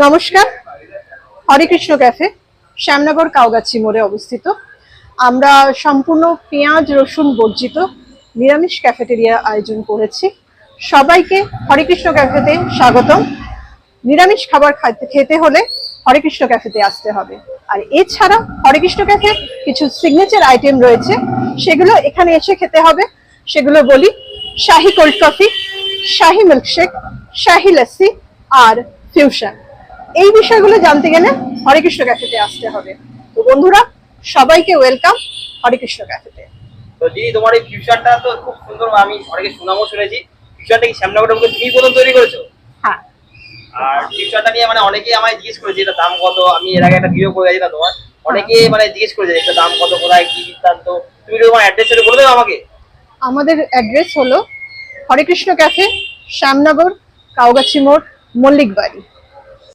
নমস্কার। হরে কৃষ্ণ ক্যাফে শ্যামনগর কাউগাছি মোড়ে অবস্থিত। আমরা সম্পূর্ণ পেঁয়াজ রসুন বর্জিত নিরামিষ ক্যাফেটেরিয়া আয়োজন করেছি। সবাইকে হরে কৃষ্ণ ক্যাফেতে স্বাগতম। নিরামিষ খাবার খেতে হলে হরে কৃষ্ণ ক্যাফেতে আসতে হবে। আর এছাড়া হরে কৃষ্ণ ক্যাফে কিছু সিগনেচার আইটেম রয়েছে, সেগুলো এখানে এসে খেতে হবে। সেগুলো বলি: শাহি কোল্ড কফি, শাহি মিল্কশেক, শাহি লস্যি আর ফিউশন। এই বিষয়গুলো জানতে গেলে হরে কৃষ্ণ ক্যাফেতে আসতে হবে। তো বন্ধুরা, সবাইকে ওয়েলকাম হরে কৃষ্ণ ক্যাফেতে। তো দিদি, তোমার এই ফিউশনটা তো খুব সুন্দর, আমি অনেকে সুনামও শুনেছি। ফিউশনটা কি শ্যামনগরের বুকে তুমি প্রথম তৈরি করেছো? হ্যাঁ। আর ফিউশনটা নিয়ে অনেকেই আমায় জিজ্ঞেস করেছে এটা দাম কত। আমি এর আগে একটা ভিডিও করে গেছিলাম তোমার, অনেকে জিজ্ঞেস করেছে এটা দাম কত, কোথায় কি বৃত্তান্ত। তুমি তোমার অ্যাড্রেসটা বলে দেবে আমাকে। আমাদের অ্যাড্রেস হলো হরে কৃষ্ণ ক্যাফে, শ্যামনগর কাউগাছি মোড়, মল্লিক বাড়ি।